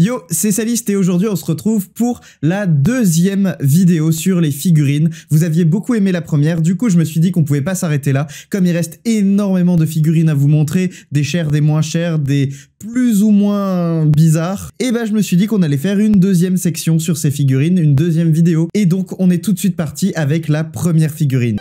Yo, c'est Saliste et aujourd'hui on se retrouve pour la deuxième vidéo sur les figurines. Vous aviez beaucoup aimé la première, du coup je me suis dit qu'on pouvait pas s'arrêter là. Comme il reste énormément de figurines à vous montrer, des chères, des moins chères, des plus ou moins bizarres, et bah je me suis dit qu'on allait faire une deuxième section sur ces figurines, une deuxième vidéo. Et donc on est tout de suite parti avec la première figurine.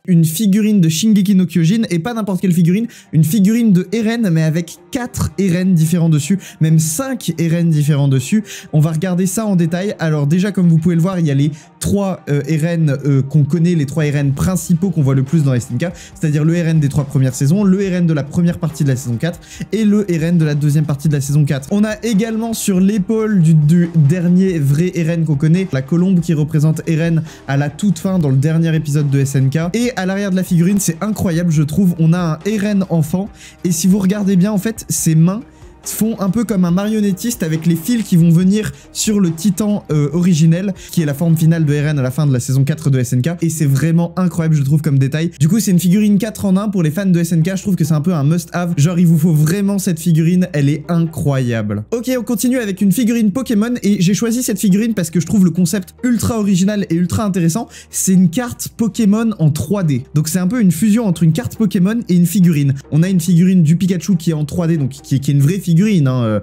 Une figurine de Shingeki no Kyojin, et pas n'importe quelle figurine, une figurine de Eren, mais avec 4 Eren différents dessus, même 5 Eren différents dessus. On va regarder ça en détail. Alors déjà, comme vous pouvez le voir, il y a les 3 Eren qu'on connaît, les 3 Eren principaux qu'on voit le plus dans SNK, c'est-à-dire le Eren des 3 premières saisons, le Eren de la première partie de la saison 4, et le Eren de la deuxième partie de la saison 4. On a également sur l'épaule du dernier vrai Eren qu'on connaît, la colombe qui représente Eren à la toute fin dans le dernier épisode de SNK, et à l'arrière de la figurine, c'est incroyable, je trouve, on a un Eren enfant, et si vous regardez bien, en fait, ses mains font un peu comme un marionnettiste avec les fils qui vont venir sur le titan originel, qui est la forme finale de Eren à la fin de la saison 4 de SNK, et c'est vraiment incroyable, je trouve, comme détail. Du coup, c'est une figurine 4 en 1 pour les fans de SNK, je trouve que c'est un peu un must-have, genre il vous faut vraiment cette figurine, elle est incroyable. Ok, on continue avec une figurine Pokémon, et j'ai choisi cette figurine parce que je trouve le concept ultra original et ultra intéressant. C'est une carte Pokémon en 3D, donc c'est un peu une fusion entre une carte Pokémon et une figurine. On a une figurine du Pikachu qui est en 3D, donc qui est une vraie figurine,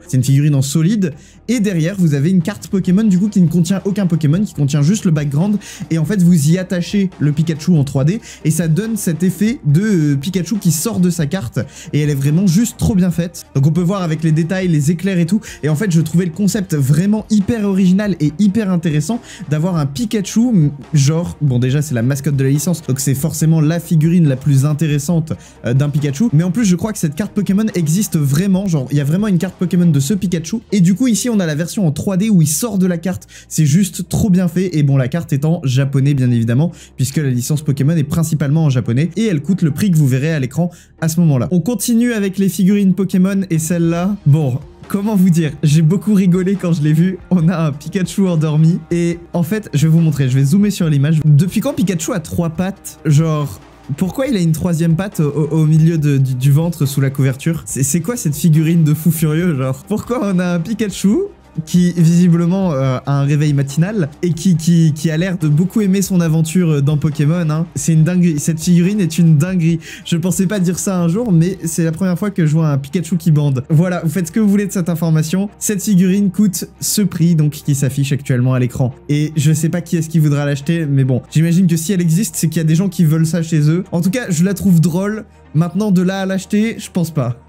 c'est une figurine en solide, et derrière vous avez une carte Pokémon du coup qui ne contient aucun Pokémon, qui contient juste le background, et en fait vous y attachez le Pikachu en 3D et ça donne cet effet de Pikachu qui sort de sa carte, et elle est vraiment juste trop bien faite. Donc on peut voir avec les détails, les éclairs et tout, et en fait je trouvais le concept vraiment hyper original et hyper intéressant d'avoir un Pikachu, genre, bon déjà c'est la mascotte de la licence, donc c'est forcément la figurine la plus intéressante d'un Pikachu, mais en plus je crois que cette carte Pokémon existe vraiment, genre il y a vraiment une carte Pokémon de ce Pikachu, et du coup ici on a la version en 3D où il sort de la carte, c'est juste trop bien fait, et bon la carte est en japonais bien évidemment, puisque la licence Pokémon est principalement en japonais, et elle coûte le prix que vous verrez à l'écran à ce moment là. On continue avec les figurines Pokémon, et celle-là, bon, comment vous dire, j'ai beaucoup rigolé quand je l'ai vu. On a un Pikachu endormi, et en fait je vais vous montrer, je vais zoomer sur l'image. Depuis quand Pikachu a 3 pattes, genre... Pourquoi il a une 3e patte au milieu du ventre sous la couverture? C'est quoi cette figurine de fou furieux, genre? Pourquoi on a un Pikachu qui visiblement a un réveil matinal et qui a l'air de beaucoup aimer son aventure dans Pokémon, hein. C'est une dinguerie, cette figurine est une dinguerie. Je pensais pas dire ça un jour, mais c'est la première fois que je vois un Pikachu qui bande. Voilà, vous faites ce que vous voulez de cette information. Cette figurine coûte ce prix, donc qui s'affiche actuellement à l'écran. Et je sais pas qui est-ce qui voudra l'acheter, mais bon, j'imagine que si elle existe, c'est qu'il y a des gens qui veulent ça chez eux. En tout cas, je la trouve drôle. Maintenant, de là à l'acheter, je pense pas.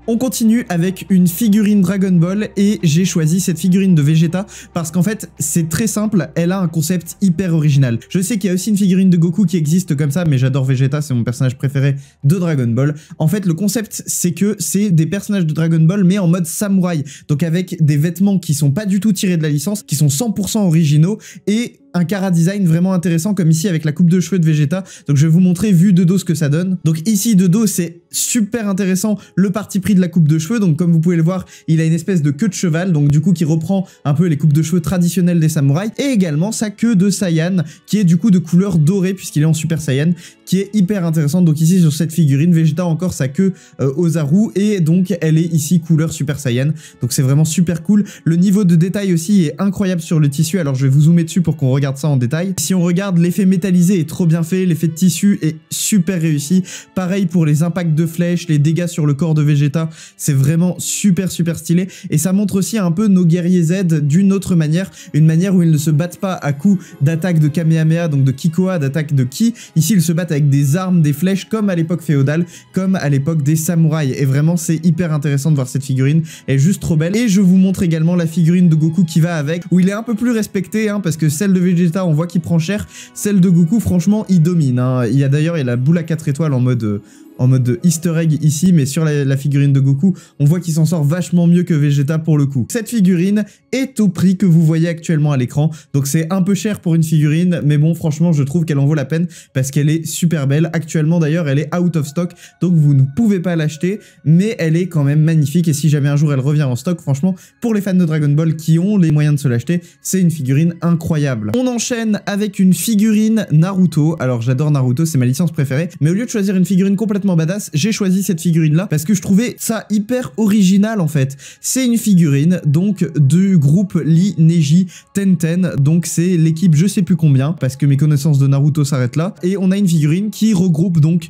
On continue avec une figurine Dragon Ball, et j'ai choisi cette figurine de Vegeta parce qu'en fait c'est très simple, elle a un concept hyper original. Je sais qu'il y a aussi une figurine de Goku qui existe comme ça, mais j'adore Vegeta, c'est mon personnage préféré de Dragon Ball. En fait le concept c'est que c'est des personnages de Dragon Ball mais en mode samouraï, donc avec des vêtements qui sont pas du tout tirés de la licence, qui sont 100% originaux, et un chara design vraiment intéressant comme ici avec la coupe de cheveux de Vegeta. Donc je vais vous montrer vu de dos ce que ça donne. Donc ici de dos c'est super intéressant le parti pris de la coupe de cheveux. Donc comme vous pouvez le voir, il a une espèce de queue de cheval, donc du coup qui reprend un peu les coupes de cheveux traditionnelles des samouraïs, et également sa queue de Saiyan qui est du coup de couleur dorée puisqu'il est en Super Saiyan, qui est hyper intéressante. Donc ici sur cette figurine, Vegeta a encore sa queue Ozaru, et donc elle est ici couleur Super Saiyan. Donc c'est vraiment super cool. Le niveau de détail aussi est incroyable sur le tissu. Alors je vais vous zoomer dessus pour qu'on regarde ça en détail. Si on regarde, l'effet métallisé est trop bien fait, l'effet de tissu est super réussi. Pareil pour les impacts de flèches, les dégâts sur le corps de Vegeta, c'est vraiment super stylé. Et ça montre aussi un peu nos guerriers Z d'une autre manière, une manière où ils ne se battent pas à coups d'attaque de Kamehameha, donc de Kikoa, d'attaque de Ki. Ici ils se battent avec des armes, des flèches, comme à l'époque féodale, comme à l'époque des samouraïs. Et vraiment c'est hyper intéressant de voir cette figurine, elle est juste trop belle. Et je vous montre également la figurine de Goku qui va avec, où il est un peu plus respecté, hein, parce que celle de Vegeta on voit qu'il prend cher, celle de Goku franchement il domine, hein. Il y a d'ailleurs la boule à 4 étoiles en mode en mode easter egg ici, mais sur la figurine de Goku, on voit qu'il s'en sort vachement mieux que Vegeta pour le coup. Cette figurine est au prix que vous voyez actuellement à l'écran, donc c'est un peu cher pour une figurine, mais bon, franchement, je trouve qu'elle en vaut la peine parce qu'elle est super belle. Actuellement, d'ailleurs, elle est out of stock, donc vous ne pouvez pas l'acheter, mais elle est quand même magnifique, et si jamais un jour elle revient en stock, franchement, pour les fans de Dragon Ball qui ont les moyens de se l'acheter, c'est une figurine incroyable. On enchaîne avec une figurine Naruto. Alors, j'adore Naruto, c'est ma licence préférée, mais au lieu de choisir une figurine complètement badass, j'ai choisi cette figurine-là parce que je trouvais ça hyper original, en fait. C'est une figurine, donc, du groupe Lee Neji Tenten, donc c'est l'équipe je sais plus combien, parce que mes connaissances de Naruto s'arrêtent là, et on a une figurine qui regroupe donc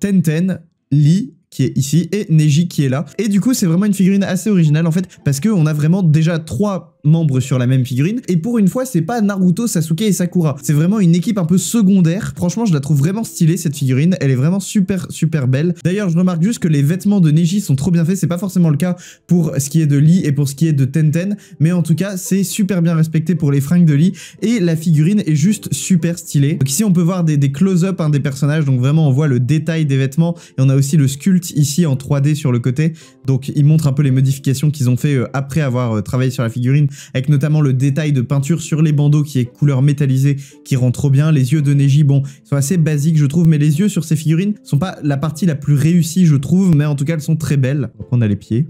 Tenten, Lee, qui est ici, et Neji qui est là. Et du coup, c'est vraiment une figurine assez originale, en fait, parce qu'on a vraiment déjà 3 membres sur la même figurine, et pour une fois, c'est pas Naruto, Sasuke et Sakura. C'est vraiment une équipe un peu secondaire. Franchement, je la trouve vraiment stylée, cette figurine. Elle est vraiment super, super belle. D'ailleurs, je remarque juste que les vêtements de Neji sont trop bien faits. C'est pas forcément le cas pour ce qui est de Lee et pour ce qui est de Tenten, mais en tout cas, c'est super bien respecté pour les fringues de Lee, et la figurine est juste super stylée. Donc ici, on peut voir des close-up des personnages, donc vraiment, on voit le détail des vêtements, et on a aussi le sculpte ici en 3D sur le côté. Donc, il montre un peu les modifications qu'ils ont fait après avoir travaillé sur la figurine, avec notamment le détail de peinture sur les bandeaux qui est couleur métallisée, qui rend trop bien. Les yeux de Neji, bon, sont assez basiques, je trouve, mais les yeux sur ces figurines sont pas la partie la plus réussie, je trouve, mais en tout cas, elles sont très belles. Donc, on a les pieds.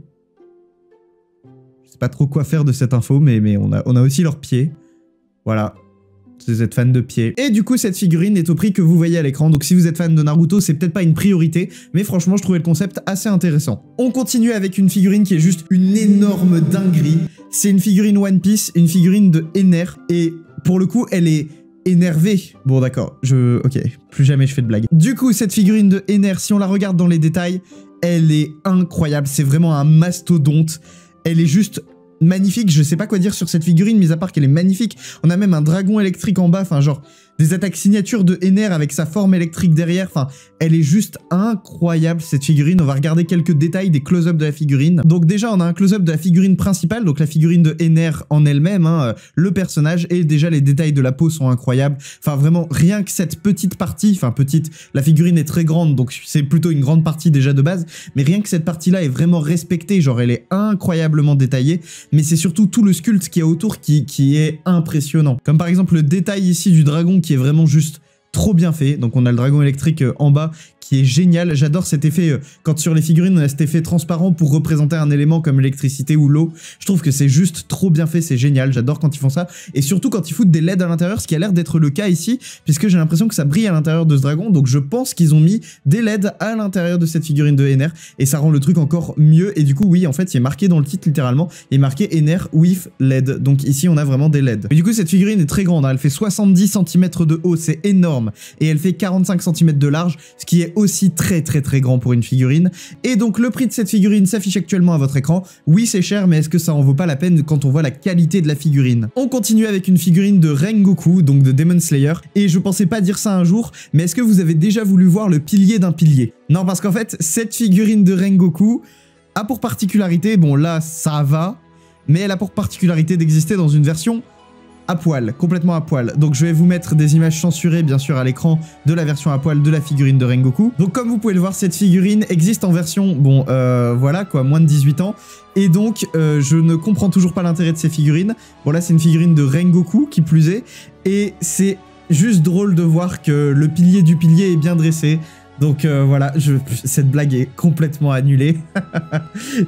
Je sais pas trop quoi faire de cette info, mais on a aussi leurs pieds. Voilà. Si vous êtes fan de pieds. Et du coup, cette figurine est au prix que vous voyez à l'écran. Donc si vous êtes fan de Naruto, c'est peut-être pas une priorité, mais franchement, je trouvais le concept assez intéressant. On continue avec une figurine qui est juste une énorme dinguerie. C'est une figurine One Piece, une figurine de Ener, et pour le coup, elle est énervée. Bon, d'accord, ok, plus jamais je fais de blagues. Du coup, cette figurine de Ener, si on la regarde dans les détails, elle est incroyable. C'est vraiment un mastodonte. Elle est juste magnifique, je sais pas quoi dire sur cette figurine, mis à part qu'elle est magnifique. On a même un dragon électrique en bas, enfin genre des attaques signatures de Ener avec sa forme électrique derrière, enfin elle est juste incroyable cette figurine. On va regarder quelques détails des close-up de la figurine. Donc déjà on a un close-up de la figurine principale, donc la figurine de Ener en elle-même, hein, le personnage, et déjà les détails de la peau sont incroyables. Enfin vraiment rien que cette petite partie, enfin petite, la figurine est très grande, donc c'est plutôt une grande partie déjà de base, mais rien que cette partie-là est vraiment respectée, genre elle est incroyablement détaillée, mais c'est surtout tout le sculpte qui est autour qui est impressionnant. Comme par exemple le détail ici du dragon qui est vraiment juste trop bien fait. Donc on a le dragon électrique en bas qui est génial. J'adore cet effet, quand sur les figurines on a cet effet transparent pour représenter un élément comme l'électricité ou l'eau. Je trouve que c'est juste trop bien fait, c'est génial. J'adore quand ils font ça. Et surtout quand ils foutent des LED à l'intérieur, ce qui a l'air d'être le cas ici, puisque j'ai l'impression que ça brille à l'intérieur de ce dragon. Donc je pense qu'ils ont mis des LED à l'intérieur de cette figurine de Ener, et ça rend le truc encore mieux. Et du coup, oui, en fait, il est marqué dans le titre littéralement, il est marqué Ener with LED. Donc ici, on a vraiment des LED. Mais du coup, cette figurine est très grande, hein. Elle fait 70 cm de haut, c'est énorme. Et elle fait 45 cm de large, ce qui est aussi très grand pour une figurine. Et donc le prix de cette figurine s'affiche actuellement à votre écran. Oui, c'est cher, mais est-ce que ça en vaut pas la peine quand on voit la qualité de la figurine? On continue avec une figurine de Rengoku, donc de Demon Slayer. Et je pensais pas dire ça un jour, mais est-ce que vous avez déjà voulu voir le pilier d'un pilier? Non, parce qu'en fait, cette figurine de Rengoku a pour particularité, bon là ça va, mais elle a pour particularité d'exister dans une version à poil, complètement à poil. Donc je vais vous mettre des images censurées bien sûr à l'écran de la version à poil de la figurine de Rengoku. Donc comme vous pouvez le voir, cette figurine existe en version, bon voilà quoi, moins de 18 ans. Et donc je ne comprends toujours pas l'intérêt de ces figurines. Bon là c'est une figurine de Rengoku qui plus est, et c'est juste drôle de voir que le pilier du pilier est bien dressé. Donc voilà, cette blague est complètement annulée.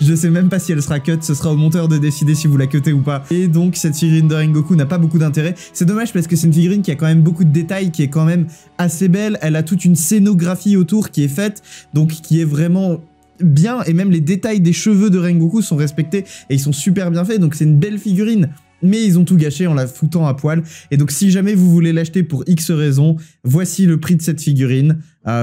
Je sais même pas si elle sera cut, ce sera au monteur de décider si vous la cuttez ou pas. Et donc cette figurine de Rengoku n'a pas beaucoup d'intérêt. C'est dommage parce que c'est une figurine qui a quand même beaucoup de détails, qui est quand même assez belle. Elle a toute une scénographie autour qui est faite, donc qui est vraiment bien. Et même les détails des cheveux de Rengoku sont respectés et ils sont super bien faits. Donc c'est une belle figurine. Mais ils ont tout gâché en la foutant à poil. Et donc si jamais vous voulez l'acheter pour X raisons, voici le prix de cette figurine.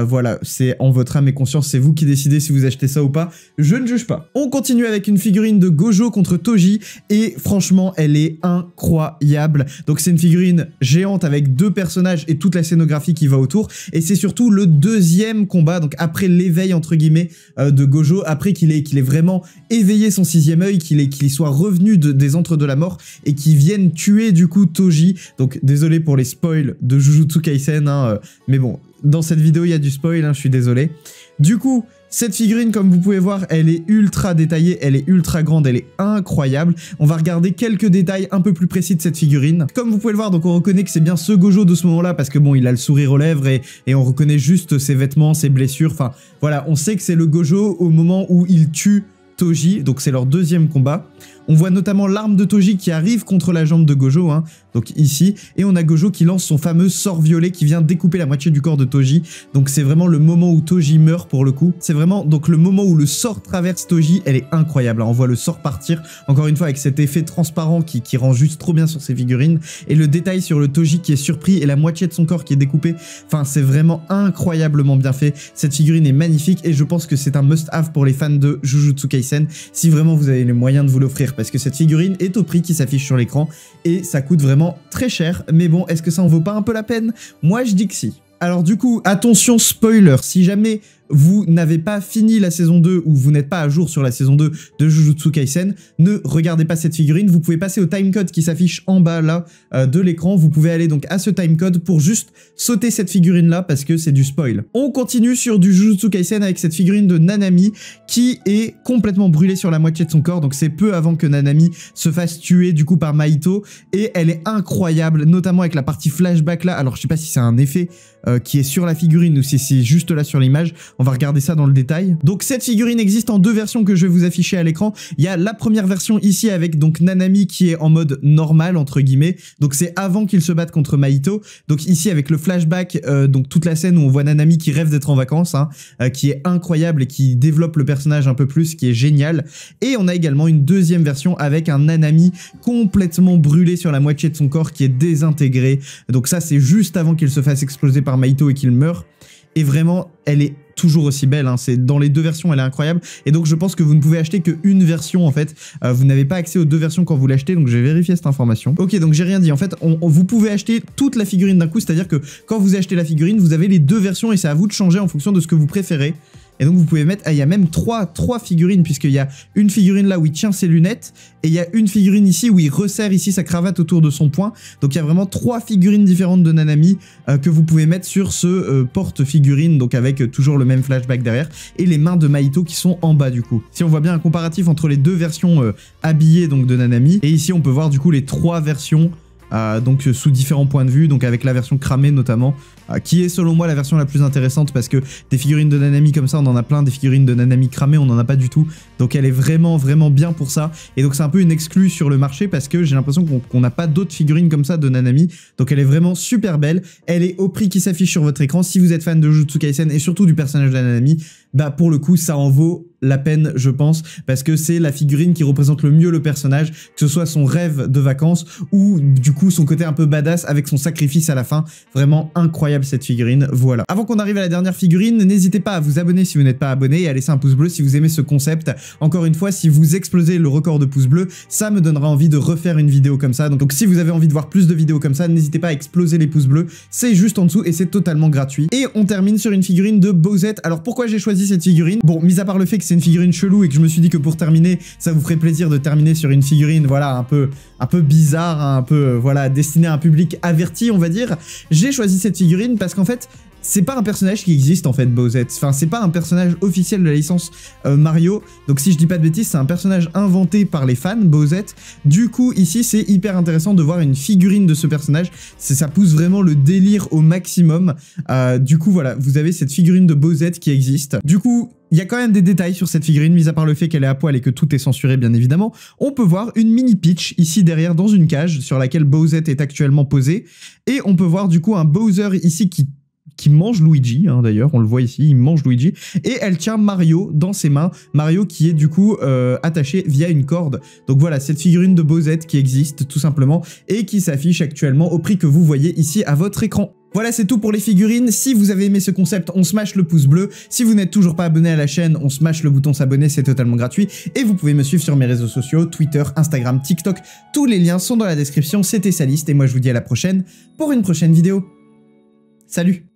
Voilà, c'est en votre âme et conscience, c'est vous qui décidez si vous achetez ça ou pas. Je ne juge pas. On continue avec une figurine de Gojo contre Toji. Et franchement, elle est incroyable. Donc c'est une figurine géante avec 2 personnages et toute la scénographie qui va autour. Et c'est surtout le deuxième combat, donc après l'éveil entre guillemets de Gojo, après qu'il ait vraiment éveillé son 6e œil, qu'il soit revenu des antres de la mort et qu'il vienne tuer du coup Toji. Donc désolé pour les spoils de Jujutsu Kaisen, hein, mais bon, dans cette vidéo il y a du spoil, hein, je suis désolé. Du coup, cette figurine, comme vous pouvez voir, elle est ultra détaillée, elle est ultra grande, elle est incroyable. On va regarder quelques détails un peu plus précis de cette figurine. Comme vous pouvez le voir, donc on reconnaît que c'est bien ce Gojo de ce moment-là, parce que bon, il a le sourire aux lèvres et on reconnaît juste ses vêtements, ses blessures. Enfin, voilà, on sait que c'est le Gojo au moment où il tue Toji, donc c'est leur deuxième combat. On voit notamment l'arme de Toji qui arrive contre la jambe de Gojo, hein, donc ici, et on a Gojo qui lance son fameux sort violet qui vient découper la moitié du corps de Toji, donc c'est vraiment le moment où Toji meurt pour le coup. C'est vraiment donc le moment où le sort traverse Toji, elle est incroyable, hein. On voit le sort partir, encore une fois avec cet effet transparent qui rend juste trop bien sur ces figurines, et le détail sur le Toji qui est surpris et la moitié de son corps qui est découpé, enfin c'est vraiment incroyablement bien fait. Cette figurine est magnifique et je pense que c'est un must-have pour les fans de Jujutsu Kaisen, si vraiment vous avez les moyens de vous l'offrir. Parce que cette figurine est au prix qui s'affiche sur l'écran et ça coûte vraiment très cher. Mais bon, est-ce que ça en vaut pas un peu la peine? Moi, je dis que si. Alors du coup, attention spoiler, si jamais vous n'avez pas fini la saison 2 ou vous n'êtes pas à jour sur la saison 2 de Jujutsu Kaisen, ne regardez pas cette figurine, vous pouvez passer au timecode qui s'affiche en bas là de l'écran, vous pouvez aller donc à ce timecode pour juste sauter cette figurine là parce que c'est du spoil. On continue sur du Jujutsu Kaisen avec cette figurine de Nanami qui est complètement brûlée sur la moitié de son corps, donc c'est peu avant que Nanami se fasse tuer du coup par Mahito, et elle est incroyable, notamment avec la partie flashback là. Alors je sais pas si c'est un effet qui est sur la figurine ou si c'est juste là sur l'image, on va regarder ça dans le détail. Donc cette figurine existe en deux versions que je vais vous afficher à l'écran. Il y a la première version ici avec donc Nanami qui est en mode normal entre guillemets, donc c'est avant qu'il se batte contre Mahito. Donc ici avec le flashback, donc toute la scène où on voit Nanami qui rêve d'être en vacances, hein, qui est incroyable et qui développe le personnage un peu plus, qui est génial. Et on a également une deuxième version avec un Nanami complètement brûlé sur la moitié de son corps qui est désintégré. Donc ça c'est juste avant qu'il se fasse exploser par Mahito et qu'il meure. Et vraiment, elle est toujours aussi belle, hein. C'est dans les deux versions, elle est incroyable. Et donc je pense que vous ne pouvez acheter qu'une version en fait. Vous n'avez pas accès aux deux versions quand vous l'achetez, donc je vais vérifier cette information. Ok, donc j'ai rien dit. En fait, vous pouvez acheter toute la figurine d'un coup, c'est-à-dire que quand vous achetez la figurine, vous avez les deux versions et c'est à vous de changer en fonction de ce que vous préférez. Et donc vous pouvez mettre, il y a même trois figurines, puisqu'il y a une figurine là où il tient ses lunettes, et il y a une figurine ici où il resserre ici sa cravate autour de son poing. Donc il y a vraiment trois figurines différentes de Nanami que vous pouvez mettre sur ce porte-figurine, donc avec toujours le même flashback derrière, et les mains de Mahito qui sont en bas du coup. Si on voit bien un comparatif entre les deux versions habillées donc de Nanami, et ici on peut voir du coup les trois versions donc sous différents points de vue, donc avec la version cramée notamment, qui est selon moi la version la plus intéressante parce que des figurines de Nanami comme ça on en a plein, des figurines de Nanami cramées on en a pas du tout, donc elle est vraiment bien pour ça, et donc c'est un peu une exclue sur le marché parce que j'ai l'impression qu'on n'a pas d'autres figurines comme ça de Nanami, donc elle est vraiment super belle, elle est au prix qui s'affiche sur votre écran. Si vous êtes fan de Jujutsu Kaisen et surtout du personnage de Nanami, bah pour le coup ça en vaut la peine je pense, parce que c'est la figurine qui représente le mieux le personnage, que ce soit son rêve de vacances ou du coup son côté un peu badass avec son sacrifice à la fin. Vraiment incroyable cette figurine, voilà. Avant qu'on arrive à la dernière figurine, n'hésitez pas à vous abonner si vous n'êtes pas abonné et à laisser un pouce bleu si vous aimez ce concept. Encore une fois, si vous explosez le record de pouces bleus, ça me donnera envie de refaire une vidéo comme ça. Donc si vous avez envie de voir plus de vidéos comme ça, n'hésitez pas à exploser les pouces bleus, c'est juste en dessous et c'est totalement gratuit. Et on termine sur une figurine de Bowsette. Alors pourquoi j'ai choisi cette figurine? Bon, mis à part le fait que c'est une figurine chelou et que je me suis dit que pour terminer, ça vous ferait plaisir de terminer sur une figurine, voilà, un peu bizarre, hein, un peu, voilà, destinée à un public averti, on va dire. J'ai choisi cette figurine parce qu'en fait, c'est pas un personnage qui existe en fait, Bowsette. Enfin, c'est pas un personnage officiel de la licence Mario. Donc si je dis pas de bêtises, c'est un personnage inventé par les fans, Bowsette. Du coup, ici, c'est hyper intéressant de voir une figurine de ce personnage. Ça pousse vraiment le délire au maximum. Du coup, voilà, vous avez cette figurine de Bowsette qui existe. Du coup, il y a quand même des détails sur cette figurine, mis à part le fait qu'elle est à poil et que tout est censuré bien évidemment. On peut voir une mini Peach ici derrière dans une cage sur laquelle Bowsette est actuellement posée. Et on peut voir du coup un Bowser ici qui mange Luigi, hein, d'ailleurs, on le voit ici, il mange Luigi, et elle tient Mario dans ses mains, Mario qui est du coup attaché via une corde. Donc voilà, cette figurine de Bowsette qui existe tout simplement, et qui s'affiche actuellement au prix que vous voyez ici à votre écran. Voilà, c'est tout pour les figurines. Si vous avez aimé ce concept, on smash le pouce bleu. Si vous n'êtes toujours pas abonné à la chaîne, on smash le bouton s'abonner, c'est totalement gratuit. Et vous pouvez me suivre sur mes réseaux sociaux, Twitter, Instagram, TikTok. Tous les liens sont dans la description. C'était Saliste et moi je vous dis à la prochaine pour une prochaine vidéo. Salut!